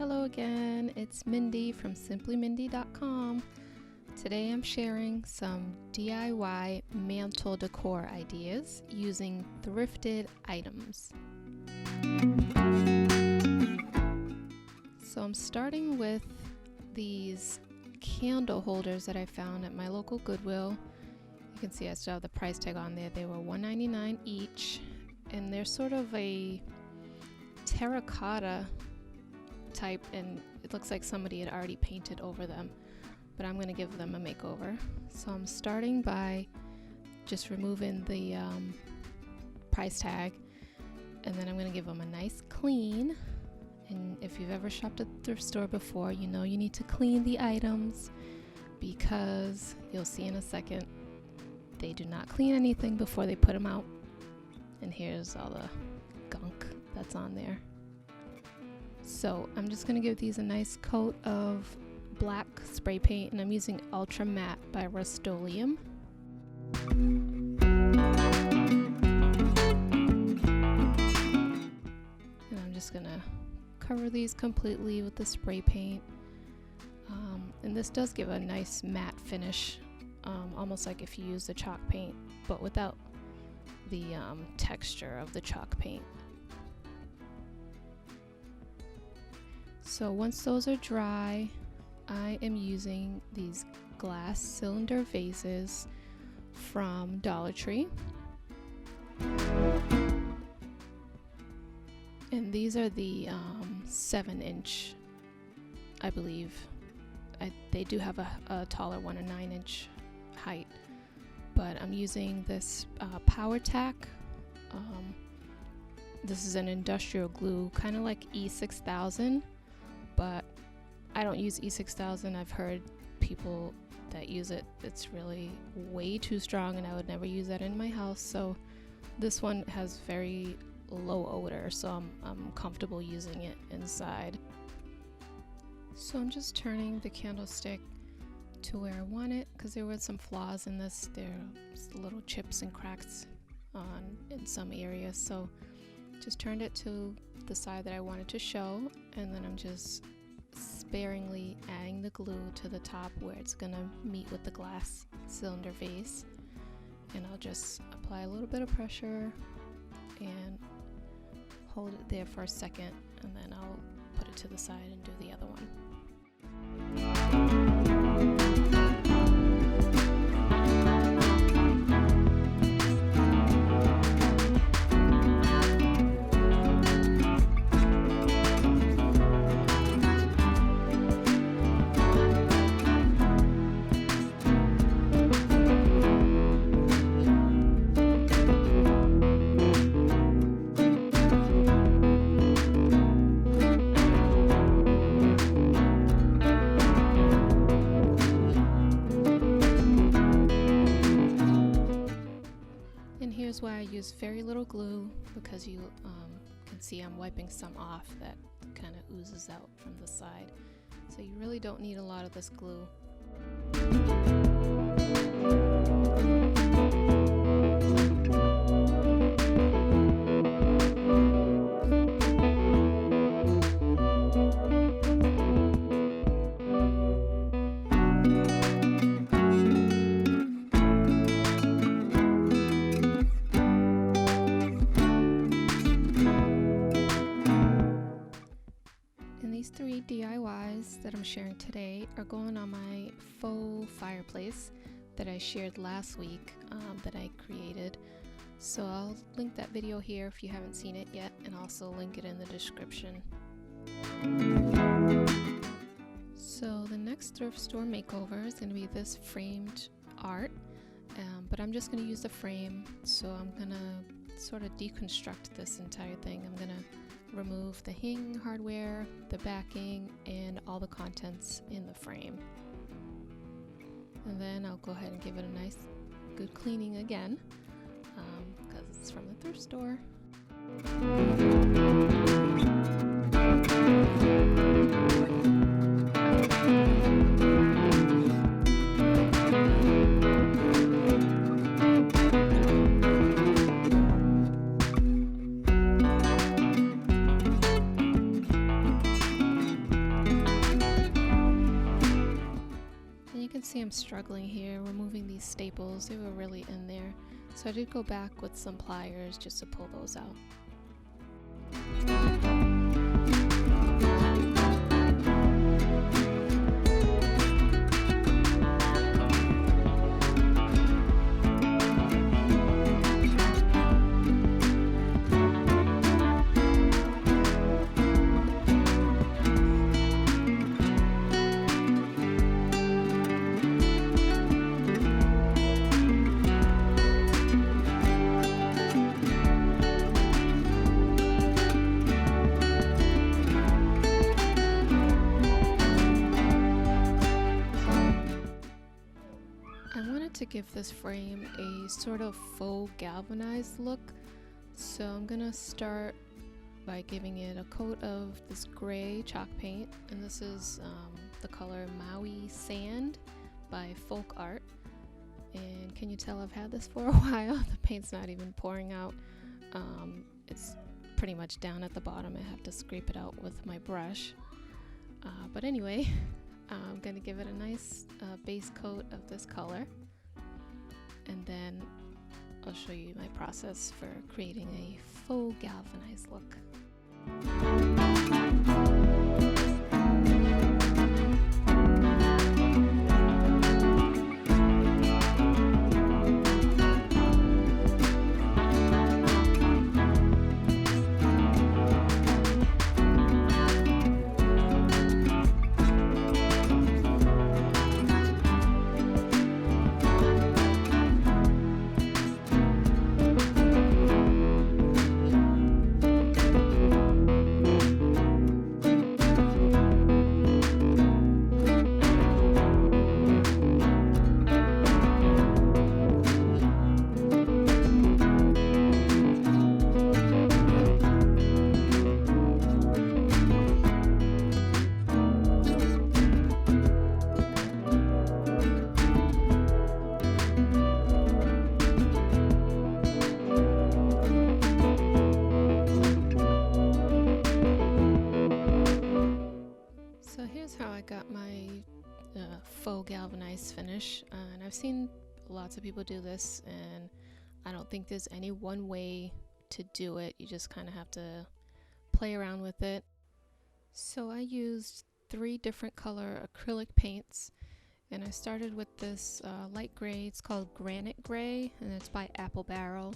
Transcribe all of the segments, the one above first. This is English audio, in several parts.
Hello again, it's Mindy from simplymindy.com. Today I'm sharing some DIY mantle decor ideas using thrifted items. So I'm starting with these candle holders that I found at my local Goodwill. You can see I still have the price tag on there. They were $1.99 each, and they're sort of a terracotta type, and it looks like somebody had already painted over them, but I'm going to give them a makeover. So I'm starting by just removing the price tag, and then I'm going to give them a nice clean. And if you've ever shopped at the thrift store before, you know you need to clean the items, because you'll see in a second they do not clean anything before they put them out. And here's all the gunk that's on there. So I'm just going to give these a nice coat of black spray paint, and I'm using Ultra Matte by Rust-Oleum. And I'm just going to cover these completely with the spray paint. And this does give a nice matte finish, almost like if you use the chalk paint, but without the texture of the chalk paint. So once those are dry, I am using these glass cylinder vases from Dollar Tree. And these are the 7-inch, I believe. They do have a taller one, a 9-inch height. But I'm using this Power Tack. This is an industrial glue, kind of like E6000. But I don't use E6000. I've heard people that use it. It's really way too strong, and I would never use that in my house. So this one has very low odor, so I'm comfortable using it inside. So I'm just turning the candlestick to where I want it, because there were some flaws in this. There's little chips and cracks in some areas. So just turned it to the side that I wanted to show, and then I'm just sparingly adding the glue to the top where it's gonna meet with the glass cylinder vase, and I'll just apply a little bit of pressure and hold it there for a second, and then I'll put it to the side and do the other one. Here's why I use very little glue, because you can see I'm wiping some off that kind of oozes out from the side. So you really don't need a lot of this glue. These 3 DIYs that I'm sharing today are going on my faux fireplace that I shared last week, that I created. So I'll link that video here if you haven't seen it yet, and also link it in the description. So the next thrift store makeover is going to be this framed art, but I'm just going to use the frame. So I'm going to sort of deconstruct this entire thing. I'm going to remove the hanging hardware, the backing, and all the contents in the frame. And then I'll go ahead and give it a nice good cleaning again, because it's from the thrift store. am struggling here removing these staples. They were really in there. So I did go back with some pliers just to pull those out. To give this frame a sort of faux galvanized look, so I'm gonna start by giving it a coat of this gray chalk paint, and this is the color Maui Sand by Folk Art. And can you tell I've had this for a while? The paint's not even pouring out. It's pretty much down at the bottom. I have to scrape it out with my brush, but anyway, I'm gonna give it a nice base coat of this color. And then I'll show you my process for creating a faux galvanized look. Faux galvanized finish, and I've seen lots of people do this, and I don't think there's any one way to do it. You just kind of have to play around with it. So I used 3 different color acrylic paints, and I started with this light gray. It's called Granite Gray, and it's by Apple Barrel.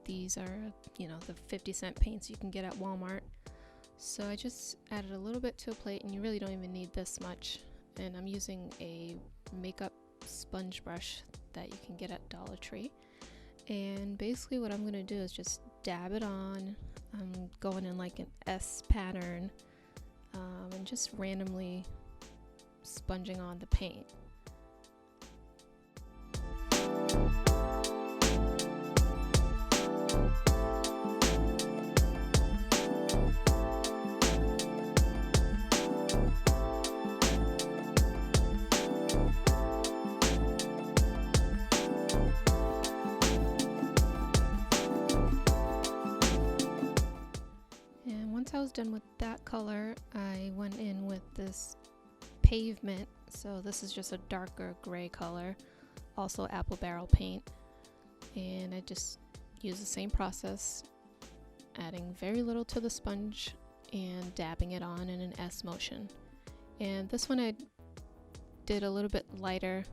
These are, you know, the 50-cent paints you can get at Walmart. So I just added a little bit to a plate, and you really don't even need this much. And I'm using a makeup sponge brush that you can get at Dollar Tree. And basically what I'm going to do is just dab it on. I'm going in like an S pattern, and just randomly sponging on the paint. I was done with that color, I went in with this Pavement. So this is just a darker gray color, also Apple Barrel paint, and I just use the same process, adding very little to the sponge and dabbing it on in an S motion. And this one I did a little bit lighter.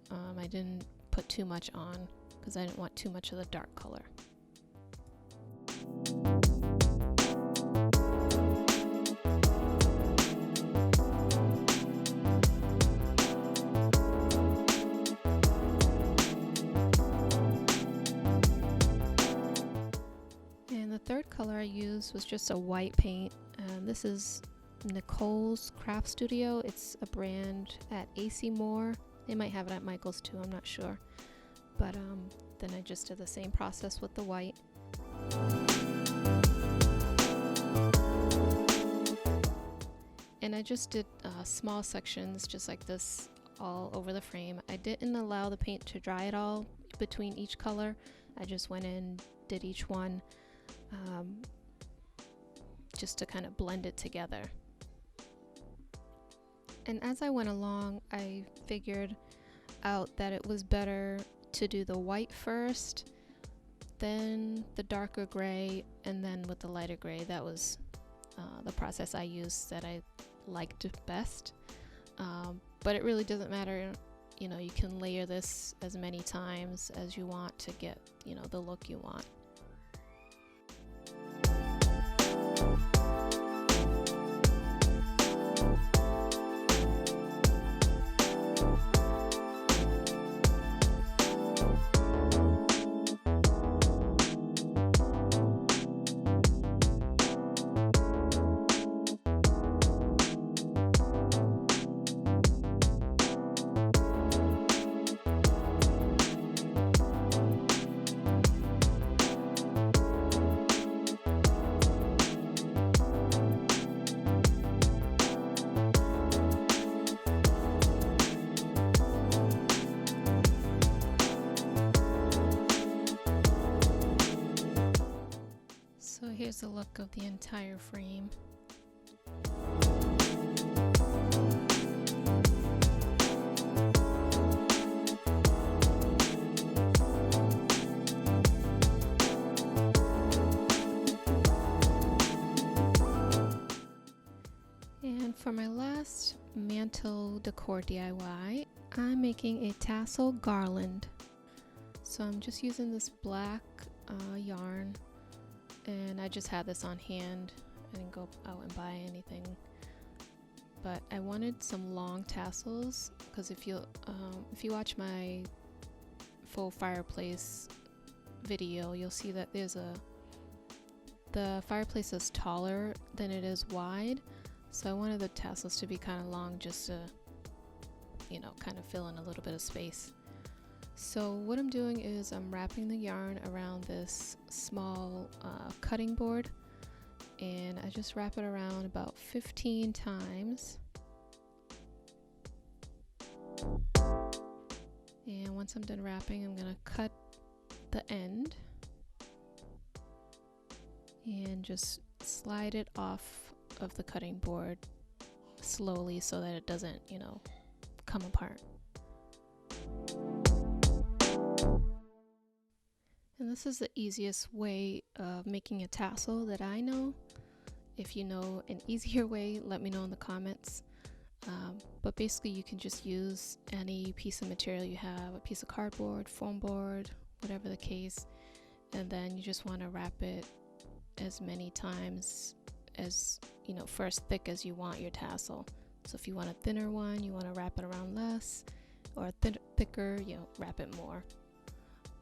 I didn't put too much on because I didn't want too much of the dark color. And the third color I used was just a white paint. This is Nicole's Craft Studio. It's a brand at AC Moore. They might have it at Michael's too, I'm not sure. But then I just did the same process with the white. And I just did small sections just like this all over the frame. I didn't allow the paint to dry at all between each color. I just went in, did each one just to kind of blend it together. And as I went along, I figured out that it was better to do the white first, then the darker gray, and then with the lighter gray. That was the process I used that I liked best. But it really doesn't matter. You know, you can layer this as many times as you want to get, you know, the look you want. So here's the look of the entire frame. And for my last mantle decor DIY, I'm making a tassel garland. So I'm just using this black yarn, and I just had this on hand. I didn't go out and buy anything, but I wanted some long tassels because if you watch my faux fireplace video, you'll see that the fireplace is taller than it is wide, so I wanted the tassels to be kind of long just to, you know, kind of fill in a little bit of space. So what I'm doing is I'm wrapping the yarn around this small cutting board, and I just wrap it around about 15 times. And once I'm done wrapping, I'm gonna cut the end and just slide it off of the cutting board slowly so that it doesn't, you know, come apart. And this is the easiest way of making a tassel that I know. If you know an easier way, let me know in the comments. But basically you can just use any piece of material you have, a piece of cardboard, foam board, whatever the case, and then you just want to wrap it as many times as, you know, for as thick as you want your tassel. So if you want a thinner one, you want to wrap it around less, or thicker, you know, wrap it more.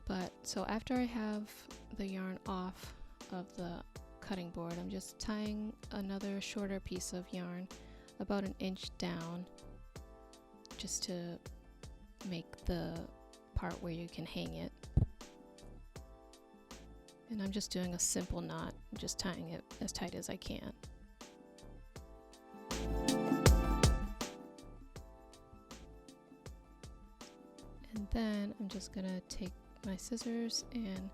But so after I have the yarn off of the cutting board, I'm just tying another shorter piece of yarn about 1 inch down, just to make the part where you can hang it. And I'm just doing a simple knot, just tying it as tight as I can. And then I'm just gonna take my scissors and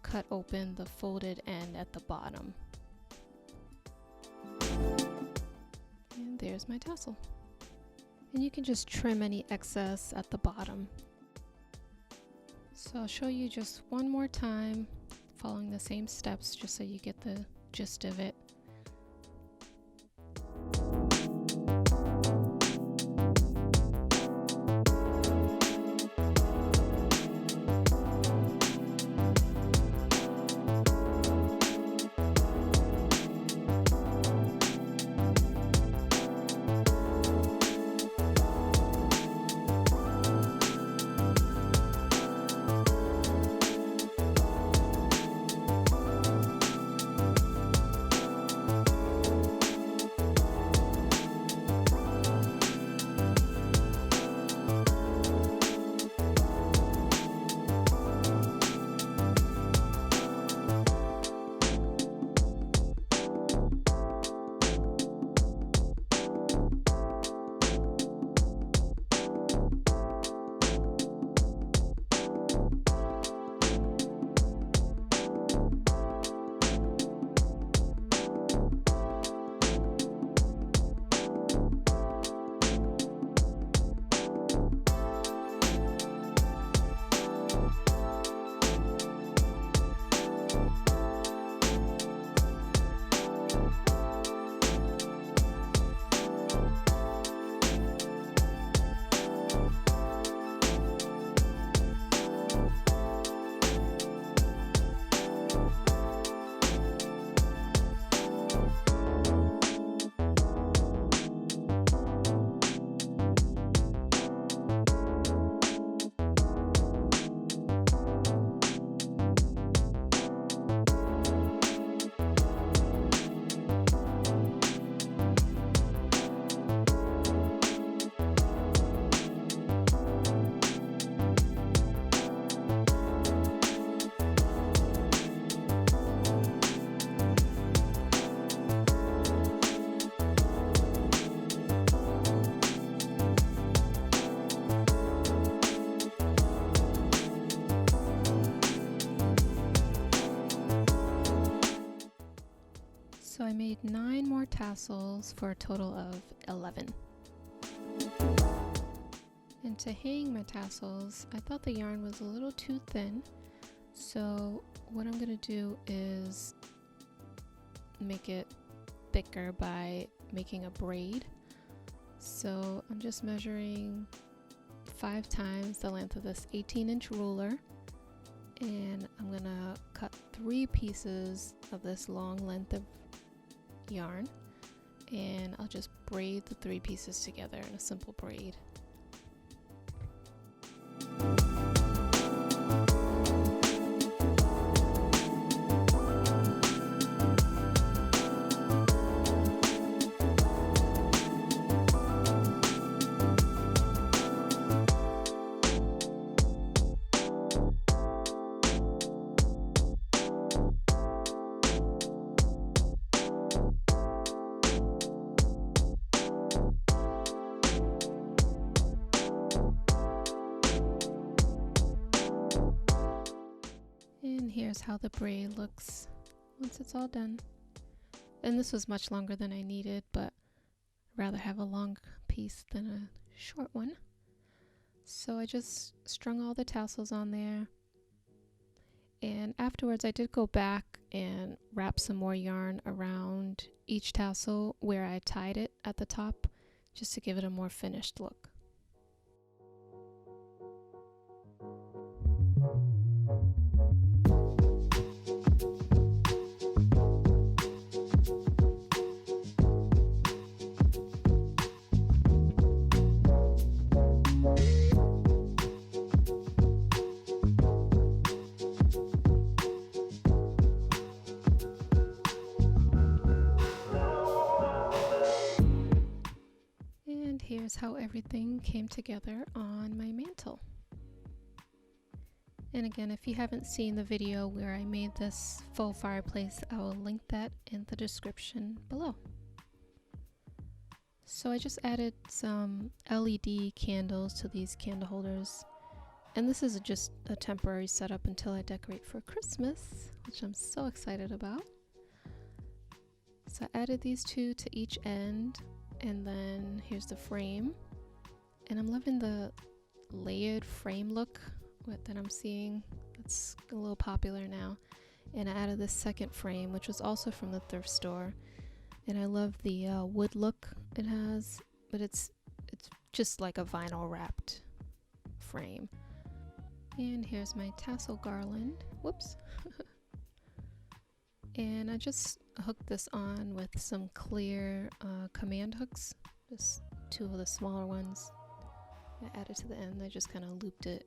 cut open the folded end at the bottom. And there's my tassel. And you can just trim any excess at the bottom. So I'll show you just one more time, following the same steps, just so you get the gist of it. made 9 more tassels for a total of 11. And to hang my tassels, I thought the yarn was a little too thin, so what I'm going to do is make it thicker by making a braid. So I'm just measuring 5 times the length of this 18-inch ruler, and I'm gonna cut 3 pieces of this long length of yarn, and I'll just braid the 3 pieces together in a simple braid. And here's how the braid looks once it's all done. And this was much longer than I needed, but I'd rather have a long piece than a short one. So I just strung all the tassels on there. And afterwards I did go back and wrap some more yarn around each tassel where I tied it at the top, just to give it a more finished look. And here's how everything came together on my mantle. And again, if you haven't seen the video where I made this faux fireplace, I will link that in the description below. So I just added some LED candles to these candle holders. And this is just a temporary setup until I decorate for Christmas, which I'm so excited about. So I added these 2 to each end, and then here's the frame. And I'm loving the layered frame look that I'm seeing. It's a little popular now. And I added this second frame, which was also from the thrift store. And I love the wood look it has, but it's just like a vinyl wrapped frame. And here's my tassel garland. Whoops. And I just hooked this on with some clear command hooks, just 2 of the smaller ones. I added to the end. I just kind of looped it.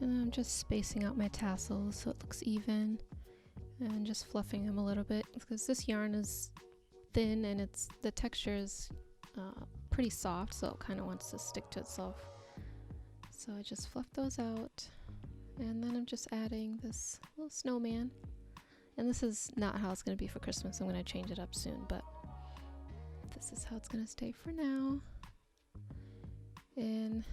And I'm just spacing out my tassels so it looks even, and just fluffing them a little bit because this yarn is thin and the texture is pretty soft, so it kind of wants to stick to itself. So I just fluff those out, and then I'm just adding this little snowman. And this is not how it's going to be for Christmas. I'm going to change it up soon, but this is how it's going to stay for now. And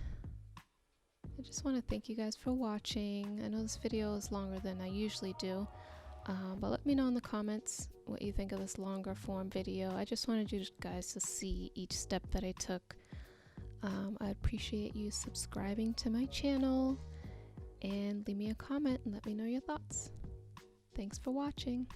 I just want to thank you guys for watching. I know this video is longer than I usually do, but let me know in the comments what you think of this longer form video. I just wanted you guys to see each step that I took. I appreciate you subscribing to my channel, and leave me a comment and let me know your thoughts. Thanks for watching.